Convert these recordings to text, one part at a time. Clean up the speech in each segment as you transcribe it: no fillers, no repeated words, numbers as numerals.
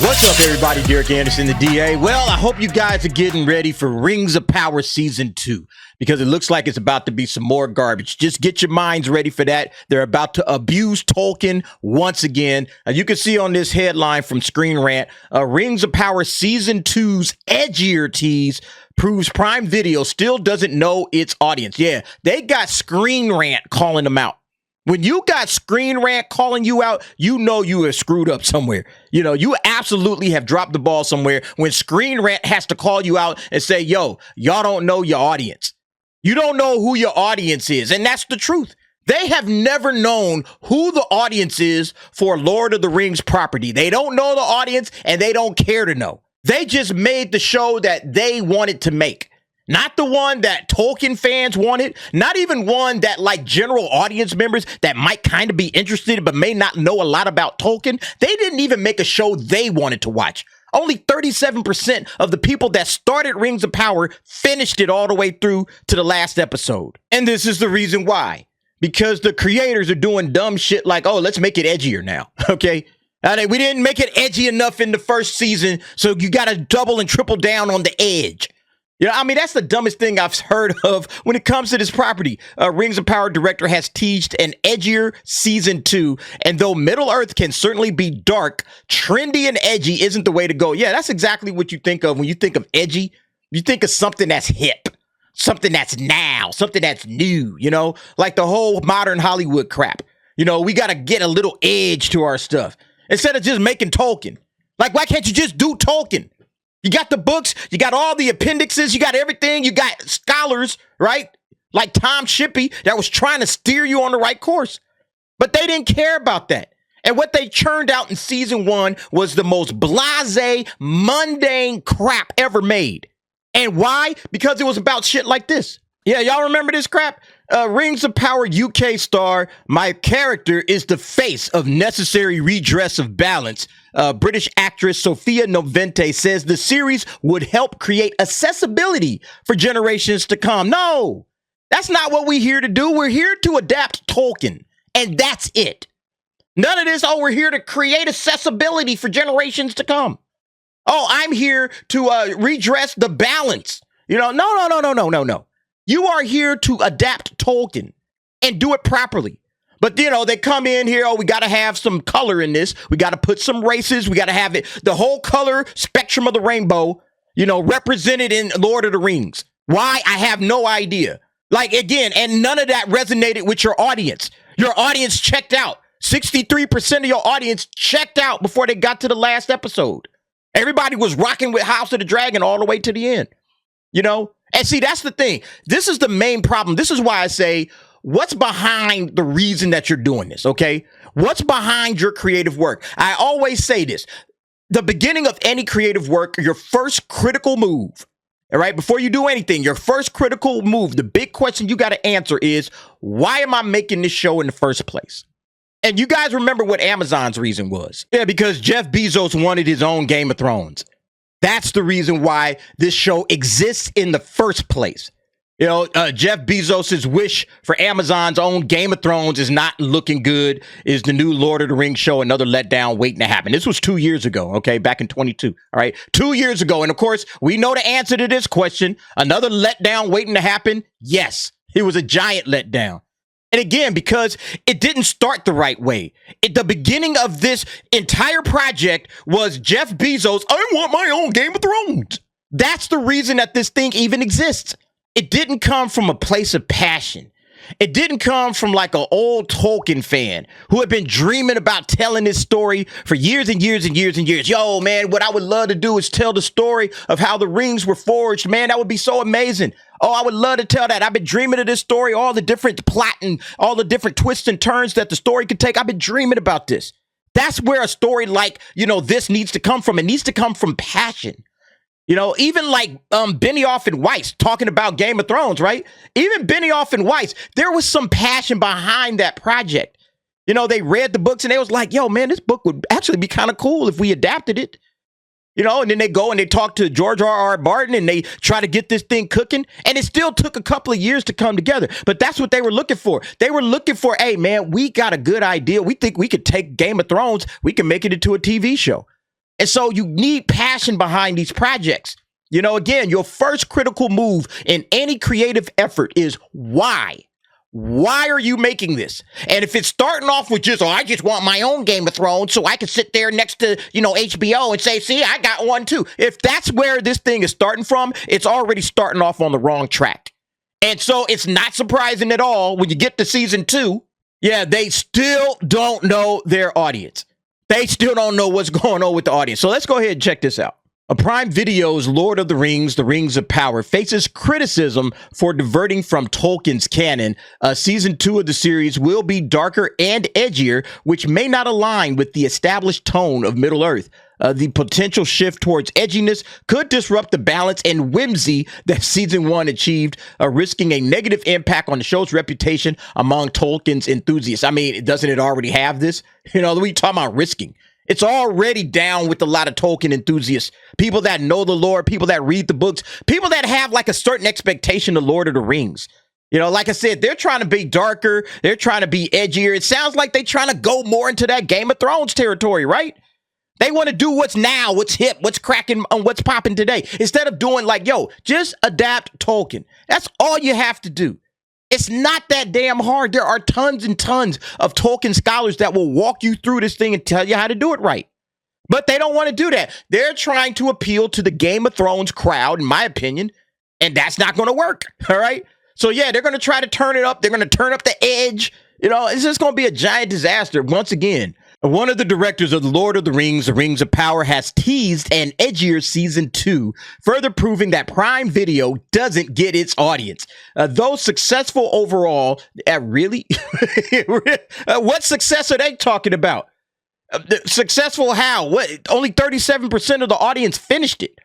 What's up, everybody? Derek Anderson, the DA. Well, I hope you guys are getting ready for Rings of Power Season 2 because it looks like it's about to be some more garbage. Just get your minds ready for that. They're about to abuse Tolkien once again. You can see on this headline from Screen Rant, Rings of Power Season 2's Edgier tease proves Prime Video still doesn't know its audience. Yeah, they got Screen Rant calling them out. When you got Screen Rant calling you out, you know you have screwed up somewhere. You know, you absolutely have dropped the ball somewhere when Screen Rant has to call you out and say, yo, y'all don't know your audience. You don't know who your audience is. And that's the truth. They have never known who the audience is for Lord of the Rings property. They don't know the audience and they don't care to know. They just made the show that they wanted to make. Not the one that Tolkien fans wanted, not even one that like general audience members that might kind of be interested but may not know a lot about Tolkien. They didn't even make a show they wanted to watch. Only 37% of the people that started Rings of Power finished it all the way through to the last episode. And this is the reason why. Because the creators are doing dumb shit like, oh, let's make it edgier now, okay? We didn't make it edgy enough in the first season, so you got to double and triple down on the edge. You know, I mean, that's the dumbest thing I've heard of when it comes to this property. Rings of Power director has teased an edgier season 2. And though Middle Earth can certainly be dark, trendy and edgy isn't the way to go. Yeah, that's exactly what you think of when you think of edgy. You think of something that's hip, something that's now, something that's new, you know, like the whole modern Hollywood crap. You know, we got to get a little edge to our stuff instead of just making Tolkien. Like, why can't you just do Tolkien? You got the books, you got all the appendixes, you got everything, you got scholars, right? Like Tom Shippey that was trying to steer you on the right course. But they didn't care about that. And what they churned out in season 1 was the most blasé, mundane crap ever made. And why? Because it was about shit like this. Yeah, y'all remember this crap? Rings of Power UK star, my character is the face of necessary redress of balance. British actress Sophia Novente says the series would help create accessibility for generations to come. No, that's not what we're here to do. We're here to adapt Tolkien, and that's it. None of this, oh, we're here to create accessibility for generations to come. Oh, I'm here to redress the balance. You know, no. You are here to adapt Tolkien and do it properly. But, you know, they come in here, oh, we got to have some color in this. We got to put some races. We got to have it, the whole color spectrum of the rainbow, you know, represented in Lord of the Rings. Why? I have no idea. Like, again, and none of that resonated with your audience. Your audience checked out. 63% of your audience checked out before they got to the last episode. Everybody was rocking with House of the Dragon all the way to the end, you know? And see, that's the thing. This is the main problem. This is why I say, what's behind the reason that you're doing this, okay? What's behind your creative work? I always say this. The beginning of any creative work, your first critical move, all right? Before you do anything, your first critical move, the big question you got to answer is, why am I making this show in the first place? And you guys remember what Amazon's reason was. Yeah, because Jeff Bezos wanted his own Game of Thrones. That's the reason why this show exists in the first place. You know, Jeff Bezos' wish for Amazon's own Game of Thrones is not looking good, is the new Lord of the Rings show another letdown waiting to happen. This was 2 years ago, okay, back in 22, all right? 2 years ago, and of course, we know the answer to this question. Another letdown waiting to happen? Yes, it was a giant letdown. And again, because it didn't start the right way. At the beginning of this entire project was Jeff Bezos, I want my own Game of Thrones. That's the reason that this thing even exists. It didn't come from a place of passion. It didn't come from like an old Tolkien fan who had been dreaming about telling this story for years and years and years and years. Yo, man, what I would love to do is tell the story of how the rings were forged. Man, that would be so amazing. Oh, I would love to tell that. I've been dreaming of this story, all the different plot and all the different twists and turns that the story could take. I've been dreaming about this. That's where a story like, you know, this needs to come from. It needs to come from passion. You know, even like Benioff and Weiss talking about Game of Thrones, right? Even Benioff and Weiss, there was some passion behind that project. You know, they read the books and they was like, yo, man, this book would actually be kind of cool if we adapted it. You know, and then they go and they talk to George R.R. Martin and they try to get this thing cooking. And it still took a couple of years to come together. But that's what they were looking for. They were looking for, hey, man, we got a good idea. We think we could take Game of Thrones. We can make it into a TV show. And so you need passion behind these projects. You know, again, your first critical move in any creative effort is why? Why are you making this? And if it's starting off with just, I just want my own Game of Thrones so I can sit there next to, HBO and say, see, I got one too. If that's where this thing is starting from, it's already starting off on the wrong track. And so it's not surprising at all when you get to season 2, they still don't know their audience. They still don't know what's going on with the audience. So let's go ahead and check this out. A Prime Video's Lord of the Rings, The Rings of Power, faces criticism for diverting from Tolkien's canon. Season 2 of the series will be darker and edgier, which may not align with the established tone of Middle-earth. The potential shift towards edginess could disrupt the balance and whimsy that Season 1 achieved, risking a negative impact on the show's reputation among Tolkien's enthusiasts. I mean, doesn't it already have this? We talking about risking. It's already down with a lot of Tolkien enthusiasts, people that know the lore, people that read the books, people that have like a certain expectation of Lord of the Rings. Like I said, they're trying to be darker. They're trying to be edgier. It sounds like they're trying to go more into that Game of Thrones territory, right? They want to do what's now, what's hip, what's cracking, and what's popping today. Instead of doing like, just adapt Tolkien. That's all you have to do. It's not that damn hard. There are tons and tons of Tolkien scholars that will walk you through this thing and tell you how to do it right. But they don't want to do that. They're trying to appeal to the Game of Thrones crowd, in my opinion, and that's not going to work. All right. So, they're going to try to turn it up. They're going to turn up the edge. It's just going to be a giant disaster once again. One of the directors of The Lord of the Rings of Power has teased an edgier season 2, further proving that Prime Video doesn't get its audience. Though successful overall, really? What success are they talking about? Successful how? What? Only 37% of the audience finished it.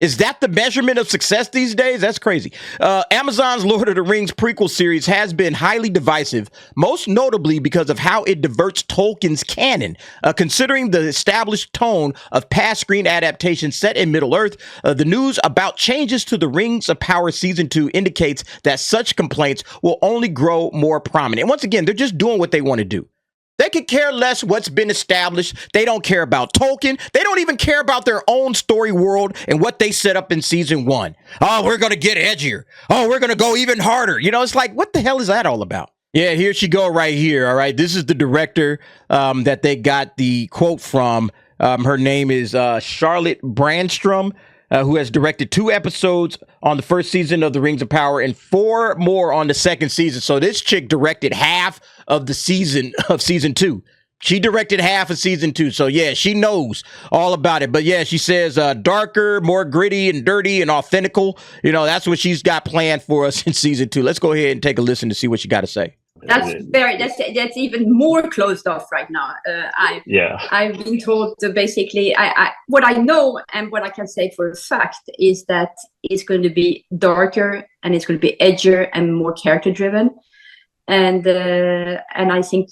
Is that the measurement of success these days? That's crazy. Amazon's Lord of the Rings prequel series has been highly divisive, most notably because of how it diverts Tolkien's canon. Considering the established tone of past screen adaptations set in Middle-earth, the news about changes to the Rings of Power Season 2 indicates that such complaints will only grow more prominent. And once again, they're just doing what they want to do. They could care less what's been established. They don't care about Tolkien. They don't even care about their own story world and what they set up in season 1. Oh, we're going to get edgier. Oh, we're going to go even harder. It's like, what the hell is that all about? Yeah, here she go right here. All right. This is the director that they got the quote from. Her name is Charlotte Brandstrom, who has directed 2 episodes on the first season of The Rings of Power and 4 more on the second season. So this chick directed half of the season of season 2. She directed half of season 2. So she knows all about it. But she says darker, more gritty and dirty and authentical. That's what she's got planned for us in season 2. Let's go ahead and take a listen to see what she got to say. That's even more closed off right now. I've been told basically what I know and what I can say for a fact is that it's going to be darker and it's going to be edgier and more character driven. And I think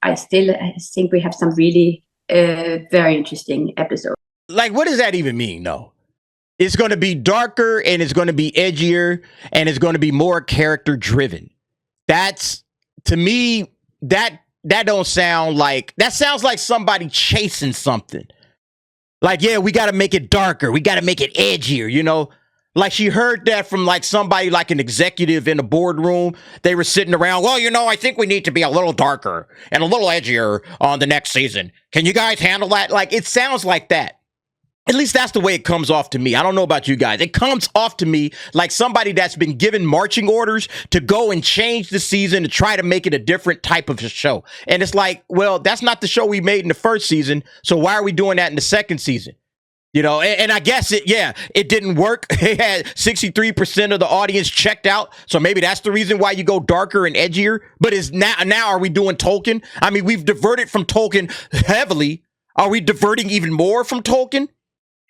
I think we have some really very interesting episodes. Like, what does that even mean, though? It's going to be darker and it's going to be edgier and it's going to be more character driven. That's, to me, that don't sound like, that sounds like somebody chasing something. Like, we got to make it darker. We got to make it edgier, Like she heard that from like somebody like an executive in a boardroom. They were sitting around, I think we need to be a little darker and a little edgier on the next season. Can you guys handle that? Like, it sounds like that. At least that's the way it comes off to me. I don't know about you guys. It comes off to me like somebody that's been given marching orders to go and change the season to try to make it a different type of a show. And it's like, well, that's not the show we made in the first season. So why are we doing that in the second season? And I guess it didn't work. It had 63% of the audience checked out. So maybe that's the reason why you go darker and edgier. But is now are we doing Tolkien? I mean, we've diverted from Tolkien heavily. Are we diverting even more from Tolkien?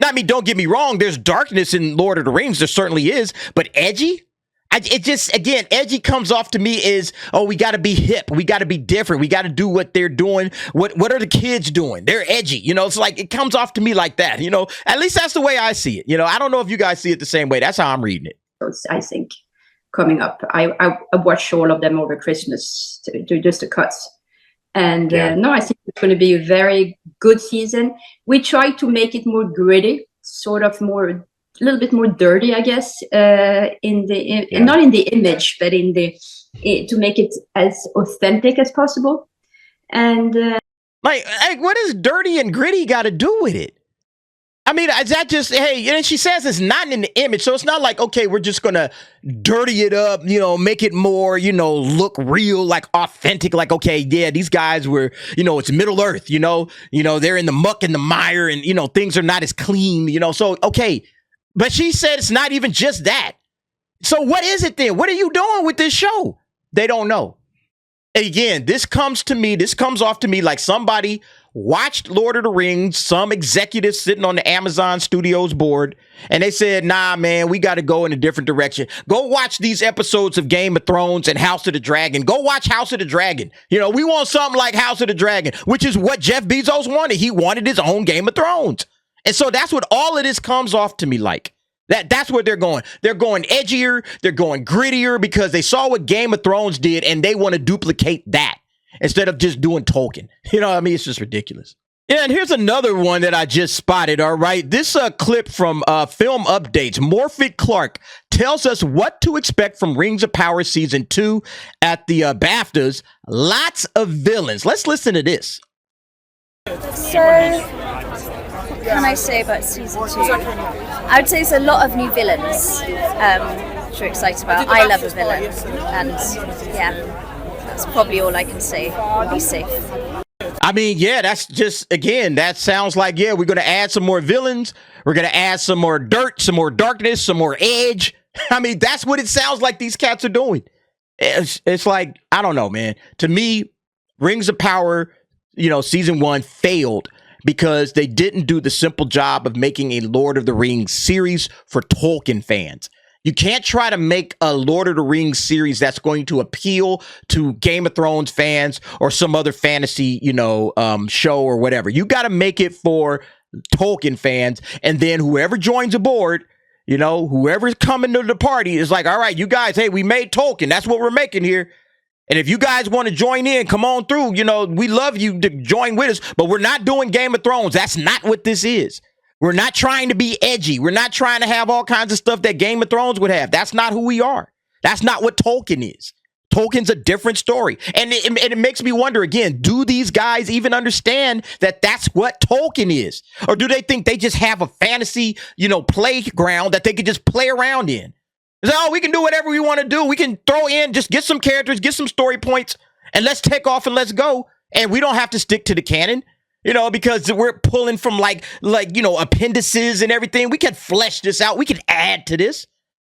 I mean, don't get me wrong. There's darkness in Lord of the Rings. There certainly is. But edgy? Edgy comes off to me is, we got to be hip. We got to be different. We got to do what they're doing. What are the kids doing? They're edgy. It's like, it comes off to me like that. At least that's the way I see it. I don't know if you guys see it the same way. That's how I'm reading it. I think coming up, I watched all of them over Christmas, to just the cuts. And no, I think it's going to be a very good season. We try to make it more gritty, sort of a little bit more dirty, I guess, not in the image, but to make it as authentic as possible. And like, what does dirty and gritty got to do with it? I mean, is that just, hey, and she says it's not in the image. So it's not like, okay, we're just going to dirty it up, make it more, look real, like authentic. Like, okay, yeah, these guys were, it's Middle Earth, they're in the muck and the mire and, things are not as clean, so, okay. But she said it's not even just that. So what is it then? What are you doing with this show? They don't know. Again, this comes off to me like somebody watched Lord of the Rings, some executives sitting on the Amazon Studios board, and they said, nah, man, we got to go in a different direction. Go watch these episodes of Game of Thrones and House of the Dragon. Go watch House of the Dragon. We want something like House of the Dragon, which is what Jeff Bezos wanted. He wanted his own Game of Thrones. And so that's what all of this comes off to me like. That's where they're going. They're going edgier. They're going grittier because they saw what Game of Thrones did and they want to duplicate that instead of just doing Tolkien. It's just ridiculous. Yeah, and here's another one that I just spotted, all right? This clip from Film Updates. Morphic Clark tells us what to expect from Rings of Power Season 2 at the BAFTAs. Lots of villains. Let's listen to this. So, what can I say about Season 2? I would say there's a lot of new villains, which we're excited about. I love a villain, and yeah, that's probably all I can say. Be safe. I mean, yeah, that's just, again, that sounds like, yeah, we're going to add some more villains. We're going to add some more dirt, some more darkness, some more edge. I mean, that's what it sounds like these cats are doing. It's like, I don't know, man. To me, Rings of Power, Season 1 failed because they didn't do the simple job of making a Lord of the Rings series for Tolkien fans. You can't try to make a Lord of the Rings series that's going to appeal to Game of Thrones fans or some other fantasy, show or whatever. You got to make it for Tolkien fans. And then whoever joins aboard, whoever's coming to the party is like, all right, you guys, hey, we made Tolkien. That's what we're making here. And if you guys want to join in, come on through. We love you to join with us, but we're not doing Game of Thrones. That's not what this is. We're not trying to be edgy. We're not trying to have all kinds of stuff that Game of Thrones would have. That's not who we are. That's not what Tolkien is. Tolkien's a different story. And it makes me wonder, again, do these guys even understand that that's what Tolkien is? Or do they think they just have a fantasy, playground that they could just play around in? It's like, oh, we can do whatever we want to do. We can throw in, just get some characters, get some story points, and let's take off and let's go. And we don't have to stick to the canon, because we're pulling from like appendices and everything. We can flesh this out. We can add to this.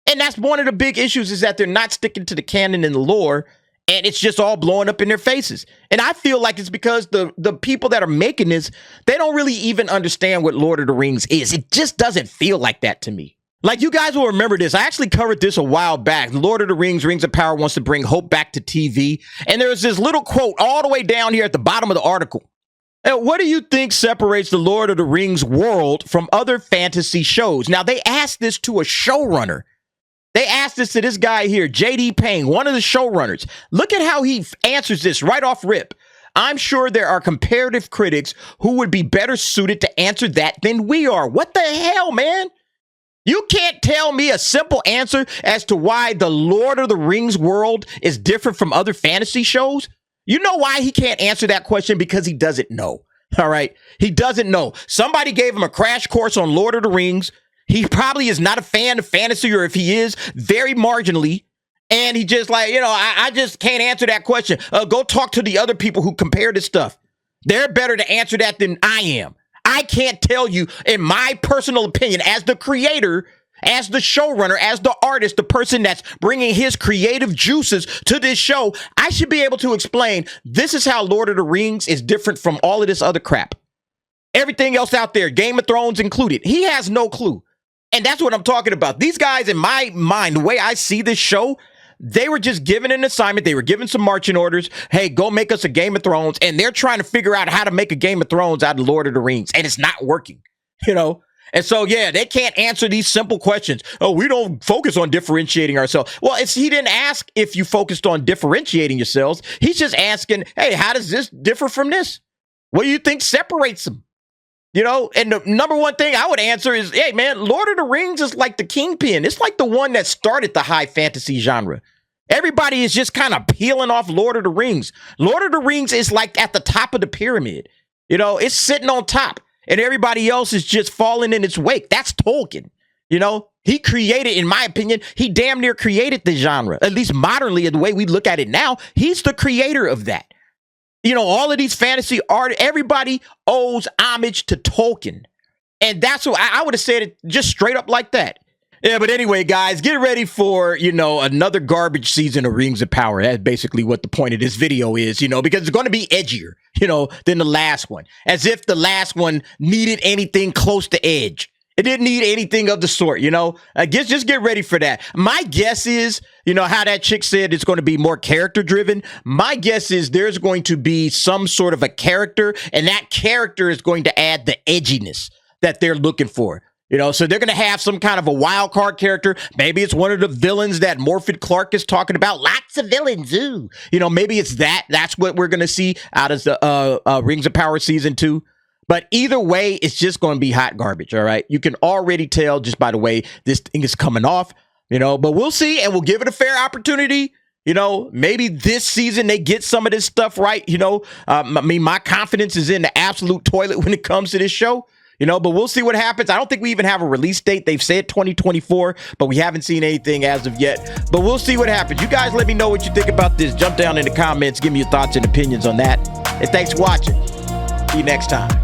And that's one of the big issues, is that they're not sticking to the canon and the lore, and it's just all blowing up in their faces. And I feel like it's because the people that are making this, they don't really even understand what Lord of the Rings is. It just doesn't feel like that to me. Like, you guys will remember this. I actually covered this a while back. Lord of the Rings, Rings of Power wants to bring hope back to TV. And there's this little quote all the way down here at the bottom of the article. And what do you think separates the Lord of the Rings world from other fantasy shows? Now, they asked this to a showrunner. They asked this to this guy here, J.D. Payne, one of the showrunners. Look at how he answers this right off rip. I'm sure there are comparative critics who would be better suited to answer that than we are. What the hell, man? You can't tell me a simple answer as to why the Lord of the Rings world is different from other fantasy shows. You know why he can't answer that question? Because he doesn't know. All right. He doesn't know. Somebody gave him a crash course on Lord of the Rings. He probably is not a fan of fantasy, or if he is, very marginally. And he just like, I just can't answer that question. Go talk to the other people who compare this stuff. They're better to answer that than I am. I can't tell you, in my personal opinion, as the creator, as the showrunner, as the artist, the person that's bringing his creative juices to this show, I should be able to explain, this is how Lord of the Rings is different from all of this other crap. Everything else out there, Game of Thrones included. He has no clue. And that's what I'm talking about. These guys, in my mind, the way I see this show, they were just given an assignment. They were given some marching orders. Hey, go make us a Game of Thrones. And they're trying to figure out how to make a Game of Thrones out of Lord of the Rings. And it's not working, And so, yeah, they can't answer these simple questions. Oh, we don't focus on differentiating ourselves. Well, he didn't ask if you focused on differentiating yourselves. He's just asking, hey, how does this differ from this? What do you think separates them? You know, and the number one thing I would answer is, hey, man, Lord of the Rings is like the kingpin. It's like the one that started the high fantasy genre. Everybody is just kind of peeling off Lord of the Rings. Lord of the Rings is like at the top of the pyramid. You know, it's sitting on top. And everybody else is just falling in its wake. That's Tolkien. You know, he created, in my opinion, he damn near created the genre, at least modernly, the way we look at it now. He's the creator of that. You know, all of these fantasy art, everybody owes homage to Tolkien. And that's what I would have said it just straight up like that. Yeah, but anyway, guys, get ready for, you know, another garbage season of Rings of Power. That's basically what the point of this video is, you know, because it's going to be edgier, you know, than the last one. As if the last one needed anything close to edge. It didn't need anything of the sort, you know. I guess just get ready for that. My guess is, you know, how that chick said it's going to be more character driven. My guess is there's going to be some sort of a character, and that character is going to add the edginess that they're looking for. You know, so they're going to have some kind of a wild card character. Maybe it's one of the villains that Morfydd Clark is talking about. Lots of villains, ooh. You know, maybe it's that. That's what we're going to see out of the Rings of Power Season 2. But either way, it's just going to be hot garbage, all right? You can already tell just by the way this thing is coming off, you know. But we'll see, and we'll give it a fair opportunity. You know, maybe this season they get some of this stuff right, you know. I mean, my confidence is in the absolute toilet when it comes to this show. You know, but we'll see what happens. I don't think we even have a release date. They've said 2024, but we haven't seen anything as of yet. But we'll see what happens. You guys let me know what you think about this. Jump down in the comments. Give me your thoughts and opinions on that. And thanks for watching. See you next time.